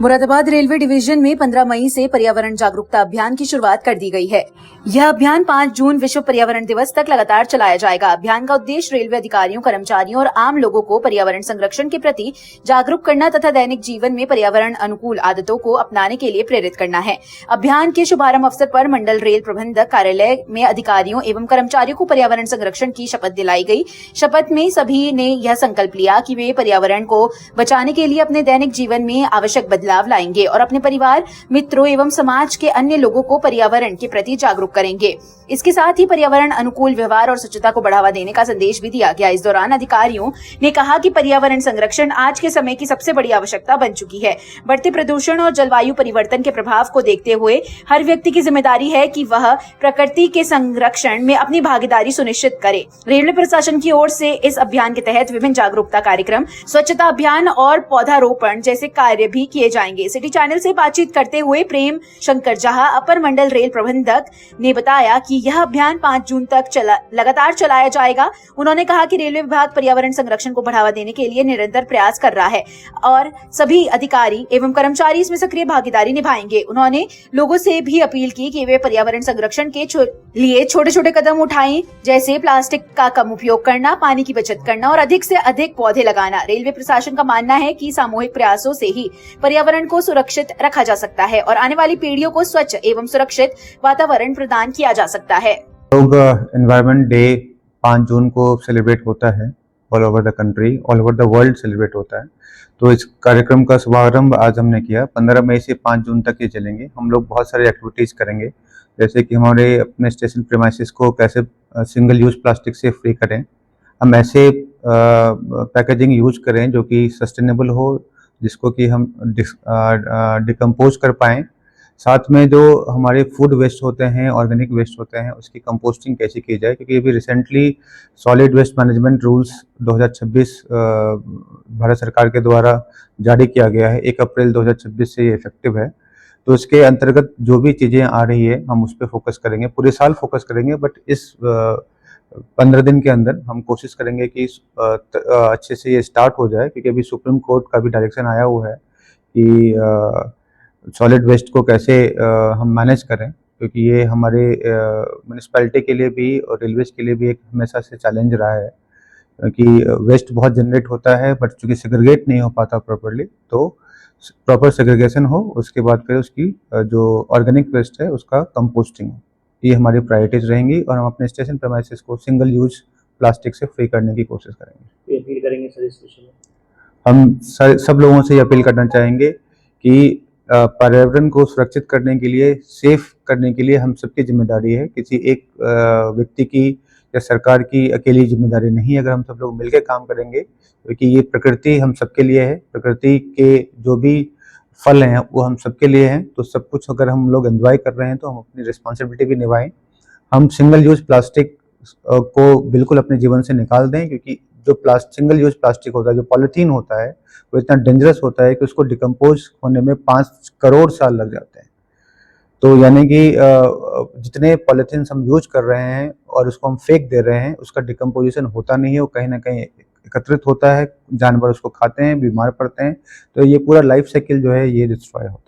Moradabad railway division में 15 मई से पर्यावरण जागरूकता अभियान की शुरुआत कर दी गई है। यह अभियान 5 जून विश्व पर्यावरण दिवस तक लगातार चलाया जाएगा। अभियान का उद्देश्य रेलवे अधिकारियों, कर्मचारियों और आम लोगों को पर्यावरण संरक्षण के प्रति जागरूक करना तथा दैनिक जीवन में पर्यावरण अनुकूल आदतों को अपनाने के लिए प्रेरित करना है। अभियान के शुभारंभ अवसर पर मंडल रेल प्रबंधक कार्यालय में अधिकारियों एवं कर्मचारियों को पर्यावरण संरक्षण की शपथ दिलाई गई। शपथ में सभी ने यह संकल्प लिया कि वे पर्यावरण को बचाने के लिए अपने दैनिक जीवन में आवश्यक बदलाव लाएंगे और अपने परिवार, मित्रों एवं समाज के अन्य लोगों को पर्यावरण के प्रति जागरूक करेंगे। इसके साथ ही पर्यावरण अनुकूल व्यवहार और स्वच्छता को बढ़ावा देने का संदेश भी दिया गया। इस दौरान अधिकारियों ने कहा कि पर्यावरण संरक्षण आज के समय की सबसे बड़ी आवश्यकता बन चुकी है। बढ़ते प्रदूषण और जलवायु परिवर्तन के प्रभाव को देखते हुए हर व्यक्ति की जिम्मेदारी है कि वह प्रकृति के संरक्षण में अपनी भागीदारी सुनिश्चित करे। रेलवे प्रशासन की ओर से इस अभियान के तहत विभिन्न जागरूकता कार्यक्रम, स्वच्छता अभियान और पौधारोपण जैसे कार्य भी किए जाएंगे। सिटी चैनल से बातचीत करते हुए प्रेम शंकर जहा, अपर मंडल रेल प्रबंधक, ने बताया कि यह अभियान 5 जून तक लगातार चलाया जाएगा। उन्होंने कहा कि रेलवे विभाग पर्यावरण संरक्षण को बढ़ावा देने के लिए निरंतर प्रयास कर रहा है और सभी अधिकारी एवं कर्मचारी इसमें सक्रिय भागीदारी निभाएंगे। उन्होंने लोगों से भी अपील की कि वे पर्यावरण संरक्षण के लिए छोटे छोटे कदम उठाएं, जैसे प्लास्टिक का कम उपयोग करना, पानी की बचत करना और अधिक से अधिक पौधे लगाना। रेलवे प्रशासन का मानना है कि सामूहिक प्रयासों से ही पर्यावरण को सुरक्षित रखा जा सकता है और आने वाली पीढ़ियों को स्वच्छ एवं सुरक्षित वातावरण प्रदान किया जा सकता है। लोग एनवायरनमेंट डे 5 जून को सेलिब्रेट होता है, all over the country, all over the world celebrate होता है। तो इस कार्यक्रम का शुभारंभ आज हमने किया। 15 मई से 5 जून तक ये चलेंगे। हम लोग बहुत सारे एक्टिविटीज करेंगे, जैसे कि हमारे अपने स्टेशन प्रीमाइसेस को कैसे सिंगल यूज प्लास्टिक से फ्री करें, हम ऐसे पैकेजिंग यूज करें जो कि सस्टेनेबल हो, जिसको कि हम डिकम्पोज कर पाएँ। साथ में जो हमारे फूड वेस्ट होते हैं, ऑर्गेनिक वेस्ट होते हैं, उसकी कंपोस्टिंग कैसे की जाए, क्योंकि अभी recently solid waste management rules 2026 Bharat सरकार के द्वारा जारी किया गया है। 1 अप्रैल 2026 से ये इफेक्टिव है। तो इसके अंतर्गत जो भी चीज़ें आ रही है हम उस पर फोकस करेंगे, पूरे साल फोकस करेंगे, बट इस 15 दिन के अंदर हम कोशिश करेंगे कि अच्छे से ये स्टार्ट हो जाए, क्योंकि अभी सुप्रीम कोर्ट का भी डायरेक्शन आया हुआ है कि सॉलिड वेस्ट को कैसे हम मैनेज करें, क्योंकि ये हमारे म्यूनिसिपैलिटी के लिए भी और रेलवेज के लिए भी एक हमेशा से चैलेंज रहा है, क्योंकि वेस्ट बहुत जनरेट होता है बट चूँकि सेग्रीगेट नहीं हो पाता प्रॉपर्ली। तो प्रॉपर सेग्रीगेशन हो, उसके बाद फिर उसकी जो ऑर्गेनिक वेस्ट है उसका कंपोस्टिंग हो। ये हमारी प्रायोरिटीज रहेंगी और हम अपने स्टेशन प्रीमाइसेस को सिंगल यूज प्लास्टिक से फ्री करने की कोशिश करेंगे। अपील करेंगे सर स्टेशन में? हम सब लोगों से ये अपील करना चाहेंगे कि पर्यावरण को सुरक्षित करने के लिए, सेफ करने के लिए हम सबकी जिम्मेदारी है। किसी एक व्यक्ति की या सरकार की अकेली जिम्मेदारी नहीं है। अगर हम सब लोग मिलकर काम करेंगे, क्योंकि ये प्रकृति हम सबके लिए है, प्रकृति के जो भी फल हैं वो हम सबके लिए हैं। तो सब कुछ अगर हम लोग एंजॉय कर रहे हैं तो हम अपनी रिस्पॉन्सिबिलिटी भी निभाएं। हम सिंगल यूज प्लास्टिक को बिल्कुल अपने जीवन से निकाल दें, क्योंकि जो सिंगल यूज प्लास्टिक होता है, जो पॉलीथीन होता है, वो इतना डेंजरस होता है कि उसको डिकम्पोज होने में 5 करोड़ साल लग जाते हैं। तो यानी कि जितने पॉलीथीन हम यूज कर रहे हैं और उसको हम फेंक दे रहे हैं, उसका डिकम्पोजिशन होता नहीं है, वो कहीं ना कहीं एकत्रित होता है, जानवर उसको खाते हैं, बीमार पड़ते हैं। तो ये पूरा लाइफ साइकिल जो है ये डिस्ट्रॉय होता है।